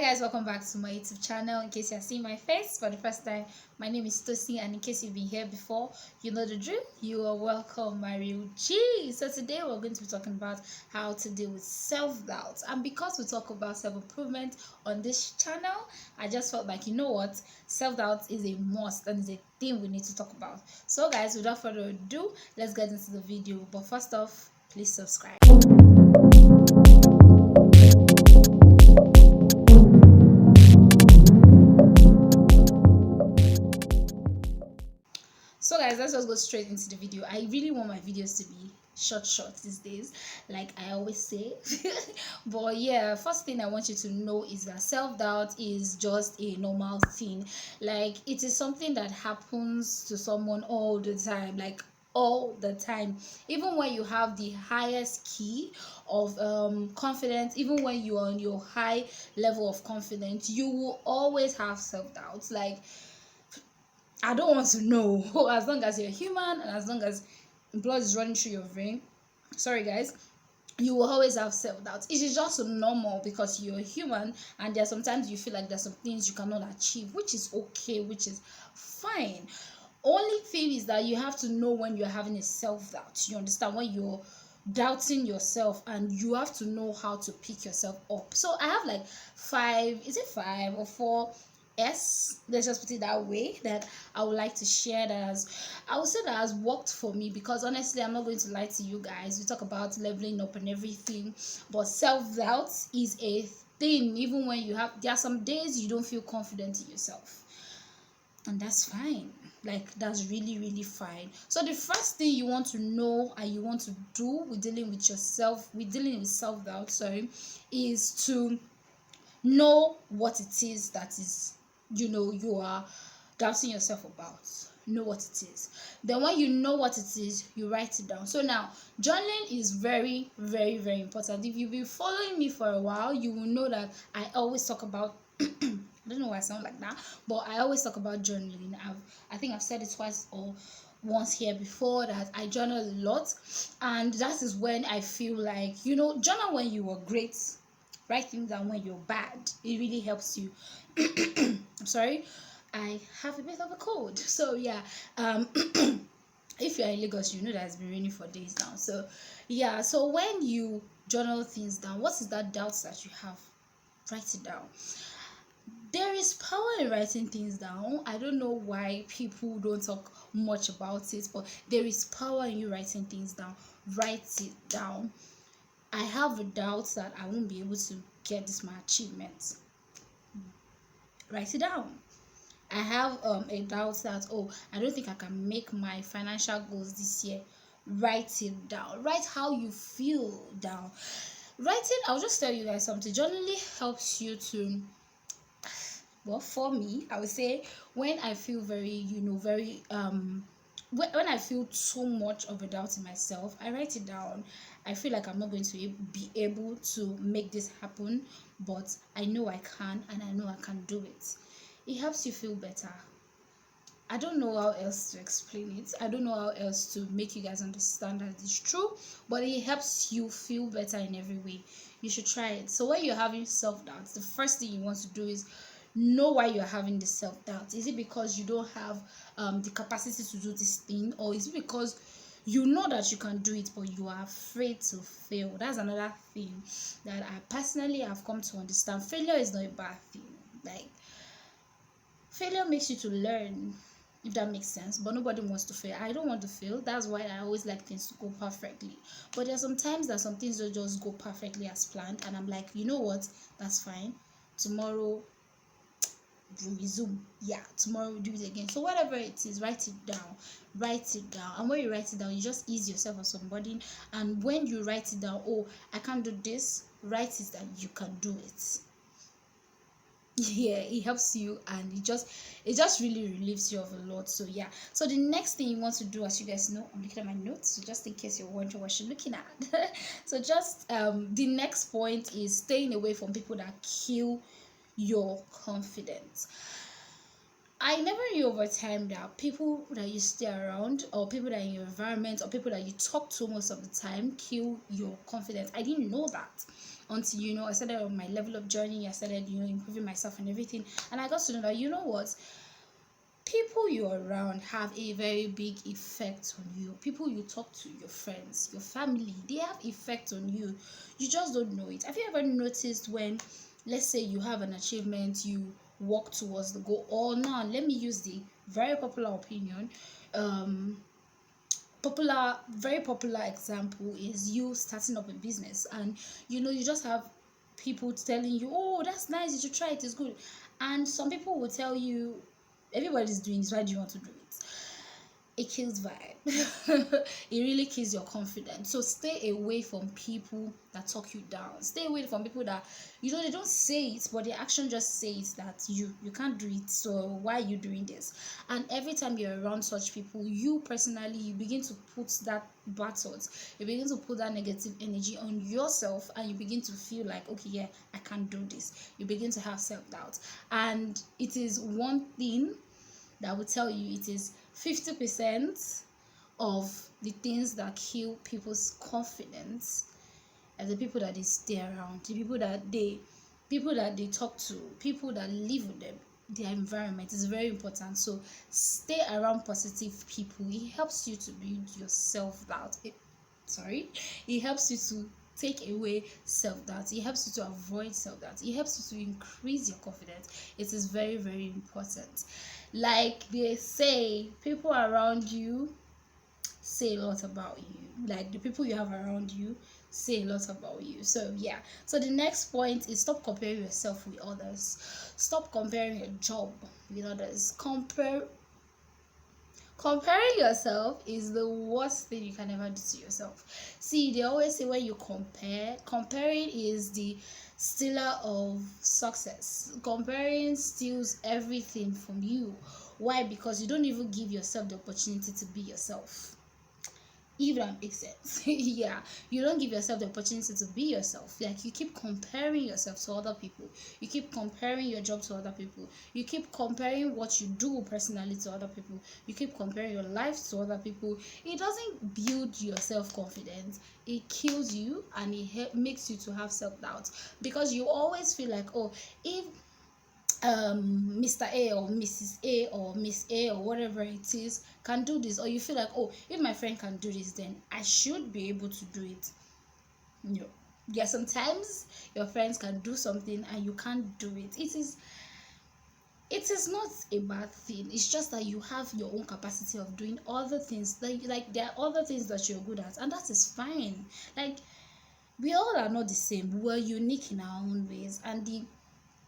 Guys, welcome back to my YouTube channel. In case you're seeing my face for the first time, my name is Tosi, and in case you've been here before, you know the drill. You are welcome, my real G. So today we're going to be talking about how to deal with self-doubt. And because we talk about self-improvement on this channel, I just felt like, you know what, self-doubt is a must and is a thing we need to talk about. So guys, without further ado, let's get into the video. But first off, please subscribe. So guys, let's just go straight into the video. I really want my videos to be short these days, like I always say. But yeah, first thing I want you to know is that self-doubt is just a normal thing. Like, it is something that happens to someone all the time, like all the time. Even when you have the highest key of confidence, even when you're on your high level of confidence, you will always have self-doubt. Like, I don't want to know. As long as you're human and as long as blood is running through your vein, sorry guys, you will always have self-doubt. It is just normal because you're human, and there are sometimes you feel like there's some things you cannot achieve, which is okay, which is fine. Only thing is that you have to know when you're having a self-doubt. You understand? When you're doubting yourself, and you have to know how to pick yourself up. So I have like five or four S, let's just put it that way, that I would like to share, that I would say that has worked for me. Because honestly, I'm not going to lie to you guys, we talk about leveling up and everything, but self-doubt is a thing. Even when there are some days you don't feel confident in yourself, and that's fine. Like, that's really fine. So the first thing you want to know and you want to do with dealing with self-doubt, is to know what it is that is, you are doubting yourself about. Know what it is. Then when you know what it is, you write it down. So now, journaling is very very important. If you've been following me for a while, you will know that I always talk about I don't know why I sound like that, but I always talk about journaling. I think I've said it twice or once here before, that I journal a lot, and that is when I feel like, journal when you were great, write things down when you're bad. It really helps you. I'm sorry, I have a bit of a cold. So yeah, if you're in Lagos, you know that it's been raining for days now. So yeah, so when you journal things down, what is that doubt that you have? Write it down. There is power in writing things down. I don't know why people don't talk much about it, but there is power in you writing things down. Write it down. I have a doubt that I won't be able to get this my achievement. Write it down. I have a doubt that, I don't think I can make my financial goals this year. Write it down. Write how you feel down. Writing, I'll just tell you guys something. Journaling helps you to, well, for me, I would say, when I feel very, when I feel too much of a doubt in myself, I write it down. I feel like I'm not going to be able to make this happen, but I know I can, and I know I can do it. It helps you feel better. I don't know how else to explain it. I don't know how else to make you guys understand that it's true, but it helps you feel better in every way. You should try it. So when you're having self-doubt, the first thing you want to do is know why you're having the self-doubt. Is it because you don't have the capacity to do this thing, or is it because you know that you can do it but you are afraid to fail? That's another thing that I personally have come to understand. Failure is not a bad thing. Like, failure makes you to learn, if that makes sense. But nobody wants to fail. I don't want to fail. That's why I always like things to go perfectly. But there's sometimes that some things don't just go perfectly as planned, and I'm like, you know what, that's fine. Tomorrow we'll resume. Yeah, tomorrow we'll do it again. So whatever it is, write it down. And when you write it down, you just ease yourself on somebody. And when you write it down, I can't do this, write it that you can do it. Yeah, it helps you, and it just really relieves you of a lot. So yeah, so the next thing you want to do, as you guys know, I'm looking at my notes, so just in case you're wondering what you're looking at. So just the next point is staying away from people that kill your confidence. I never knew over time that people that you stay around, or people that are in your environment, or people that you talk to most of the time, kill your confidence. I didn't know that until, you know, I started on my level of journey. I started, you know, improving myself and everything, and I got to know that, you know what, people you're around have a very big effect on you. People you talk to, your friends, your family, they have effect on you. You just don't know it. Have you ever noticed when, let's say, you have an achievement, you walk towards the goal, or now let me use the very popular opinion, very popular example is you starting up a business, and you know, you just have people telling you, oh, that's nice, you should try it, it's good. And some people will tell you, everybody's doing this, why do you want to do it? It kills vibe. It really kills your confidence. So stay away from people that talk you down. Stay away from people that, you know, they don't say it, but their action just says that you can't do it, so why are you doing this? And every time you're around such people, you personally, you begin to put that battles, you begin to put that negative energy on yourself, and you begin to feel like, okay, yeah, I can't do this. You begin to have self-doubt. And it is one thing that will tell you, it is 50% of the things that kill people's confidence are the people that they stay around, the people that they talk to, people that live with them. Their environment is very important. So stay around positive people. It helps you to build your self-doubt. It helps you to take away self-doubt. It helps you to avoid self-doubt. It helps you to increase your confidence. It is very, very important. Like they say, people around you say a lot about you. Like the people you have around you say a lot about you. So yeah, so the next point is stop comparing yourself with others. Stop comparing your job with others. Comparing yourself is the worst thing you can ever do to yourself. See, they always say when you comparing is the stealer of success. Comparing steals everything from you. Why? Because you don't even give yourself the opportunity to be yourself, if that makes sense. Yeah, you don't give yourself the opportunity to be yourself. Like, you keep comparing yourself to other people, you keep comparing your job to other people, you keep comparing what you do personally to other people, you keep comparing your life to other people. It doesn't build your self-confidence, it kills you, and it makes you to have self-doubt, because you always feel like, oh, if Mr. A or Mrs. A or Miss A or whatever it is can do this, or you feel like, oh, if my friend can do this, then I should be able to do it. No. Yeah, sometimes your friends can do something and you can't do it. It is not a bad thing. It's just that you have your own capacity of doing other things. Like there are other things that you're good at, and that is fine. Like, we all are not the same. We're unique in our own ways, and the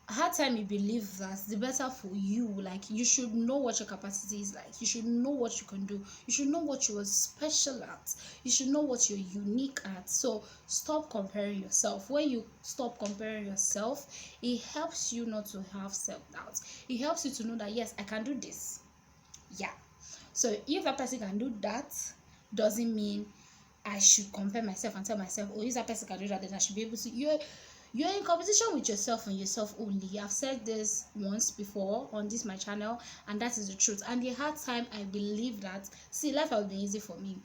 hard time you believe that, the better for you. Like, you should know what your capacity is like, you should know what you can do, you should know what you are special at, you should know what you're unique at. So stop comparing yourself. When you stop comparing yourself, it helps you not to have self-doubt. It helps you to know that, yes, I can do this. Yeah, so if that person can do that, doesn't mean I should compare myself and tell myself, oh, if that person can do that, then I should be able to. You're in competition with yourself and yourself only. I've said this once before on this my channel, and that is the truth. And the hard time I believe that, see, life has been easy for me.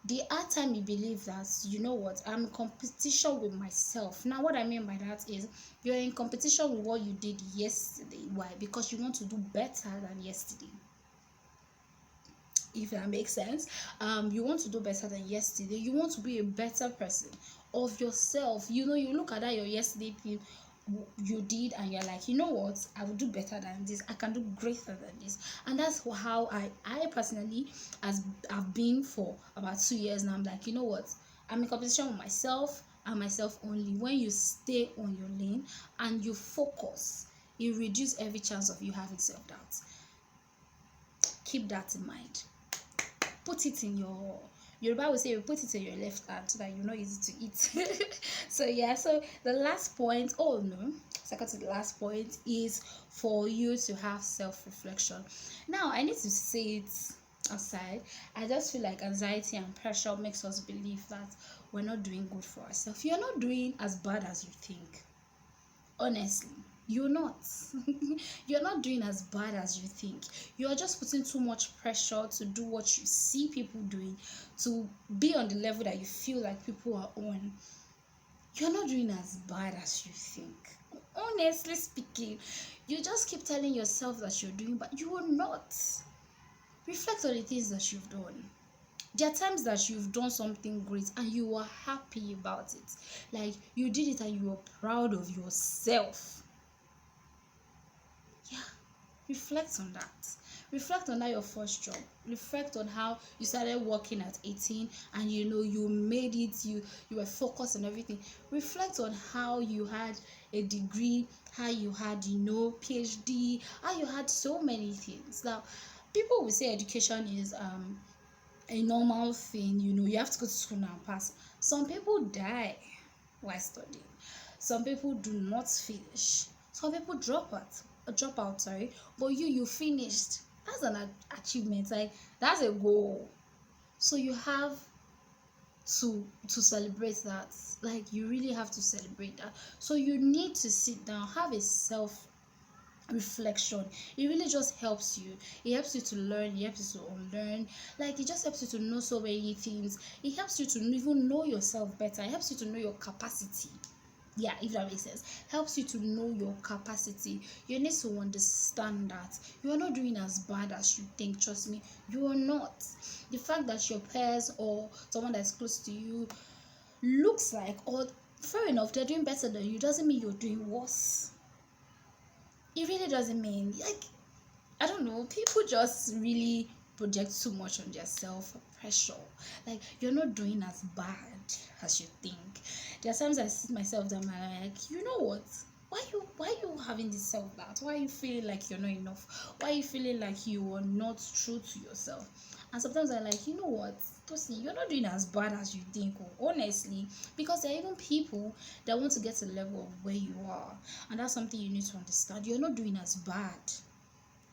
The hard time you believe that, you know what, I'm in competition with myself. Now what I mean by that is, you're in competition with what you did yesterday. Why? Because you want to do better than yesterday, if that makes sense. You want to do better than yesterday. You want to be a better person of yourself. You know, you look at that your yesterday thing you did, and you're like, you know what, I will do better than this, I can do greater than this. And that's how I personally, as I've been for about 2 years now, I'm like, you know what, I'm in competition with myself and myself only. When you stay on your lane and you focus, it reduces every chance of you having self-doubt. Keep that in mind. Put it in your Yoruba will say, you put it in your left hand so that you know easy to eat. So yeah, so the last point, second to the last point, is for you to have self-reflection. Now I need to say it aside. I just feel like anxiety and pressure makes us believe that we're not doing good for ourselves. You're not doing as bad as you think. Honestly, you're not. You're not doing as bad as you think. You're just putting too much pressure to do what you see people doing, to be on the level that you feel like people are on. you're not doing as bad as you think. Honestly speaking, you just keep telling yourself that you're doing, but you are not. Reflect on the things that you've done. There are times that you've done something great and you are happy about it. Like you did it and you are proud of yourself. Yeah, reflect on that. Reflect on that your first job. Reflect on how you started working at 18 and you made it, you were focused on everything. Reflect on how you had a degree, how you had PhD, how you had so many things. Now people will say education is a normal thing, you have to go to school now and pass. Some people die while studying. Some people do not finish. Some people drop out, sorry. But you finished. That's an achievement. Like that's a goal. So you have to celebrate that. Like you really have to celebrate that. So you need to sit down, have a self reflection. It really just helps you. It helps you to learn, it helps you to unlearn. Like it just helps you to know so many things. It helps you to even know yourself better. It helps you to know your capacity. Yeah, if that makes sense. Helps you to know your capacity. You need to understand that you are not doing as bad as you think. Trust me, you are not. The fact that your peers or someone that's close to you looks like, or fair enough, they're doing better than you, doesn't mean you're doing worse. It really doesn't mean, like, I don't know, people just really project too much on their self pressure. Like you're not doing as bad as you think. There are times I sit myself down and I'm like, you know what? Why you having this self doubt? Why are you feeling like you're not enough? Why are you feeling like you are not true to yourself? And sometimes I'm like, you know what, Tosi, you're not doing as bad as you think, honestly, because there are even people that want to get to the level of where you are, and that's something you need to understand. You're not doing as bad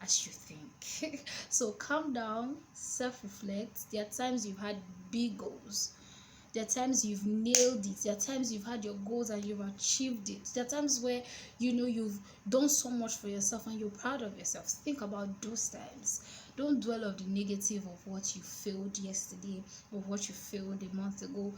as you think. So calm down, self-reflect. There are times you've had big goals. There are times you've nailed it. There are times you've had your goals and you've achieved it. There are times where you've done so much for yourself and you're proud of yourself. Think about those times. Don't dwell on the negative of what you failed yesterday, of what you failed a month ago.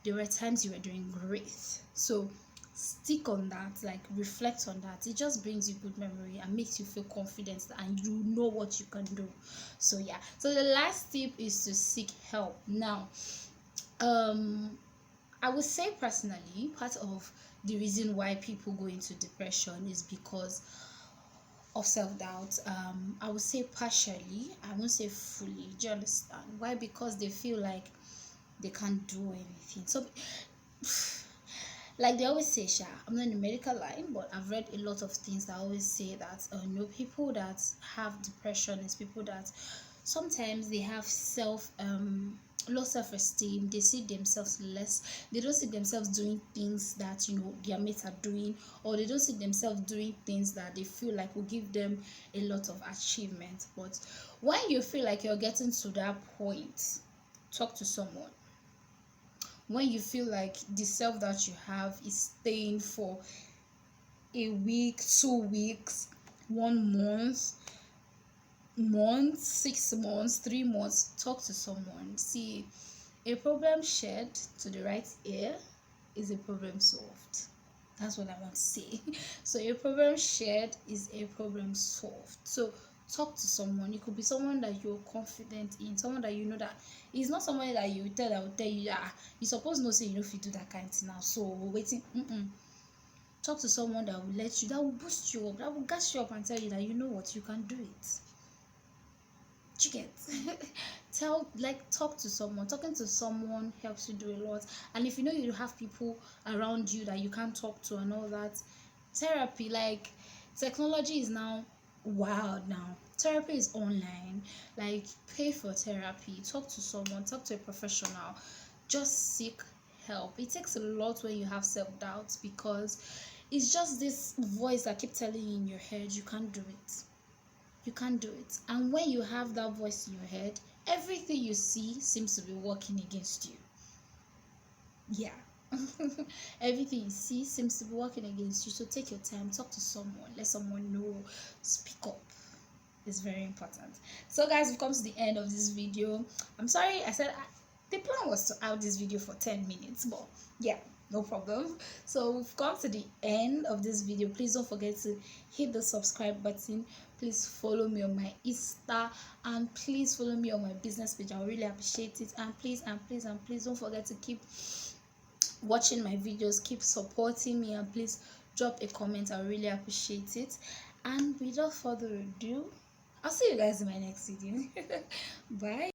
There were times you were doing great. So stick on that, like reflect on that. It just brings you good memory and makes you feel confident and you know what you can do. So yeah, so the last tip is to seek help. Now I would say personally, part of the reason why people go into depression is because of self-doubt. I would say partially, I won't say fully. Do you understand why? Because they feel like they can't do anything. So like they always say, Sha, I'm not in the medical line, but I've read a lot of things that always say that people that have depression is people that sometimes they have low self-esteem. They see themselves less. They don't see themselves doing things that their mates are doing, or they don't see themselves doing things that they feel like will give them a lot of achievement. But when you feel like you're getting to that point, talk to someone. When you feel like the self that you have is staying for a week, 2 weeks, 1 month, 6 months, 3 months, talk to someone. See, a problem shared to the right ear is a problem solved. That's what I want to say. So a problem shared is a problem solved. So talk to someone. It could be someone that you're confident in, someone that you know that is not someone that you tell that will tell you that you suppose no say you know if you do that kind of thing now. So waiting. Talk to someone that will boost you up, that will gas you up and tell you that you know what, you can do it. You get talk to someone. Talking to someone helps you do a lot. And if you have people around you that you can't talk to and all that, therapy, like technology is now wild now. Therapy is online. Like pay for therapy, talk to someone, talk to a professional, just seek help. It takes a lot when you have self-doubt, because it's just this voice that keeps telling you in your head you can't do it, you can't do it. And when you have that voice in your head, everything you see seems to be working against you. Yeah. Everything you see seems to be working against you. So take your time, talk to someone, let someone know, speak up. It's very important. So guys, we've come to the end of this video. I'm sorry I said the plan was to out this video for 10 minutes, but yeah, no problem. So we've come to the end of this video. Please don't forget to hit the subscribe button. Please follow me on my Insta, and please follow me on my business page. I really appreciate it. And please don't forget to keep watching my videos, keep supporting me, and please drop a comment. I really appreciate it. And without further ado, I'll see you guys in my next video. Bye.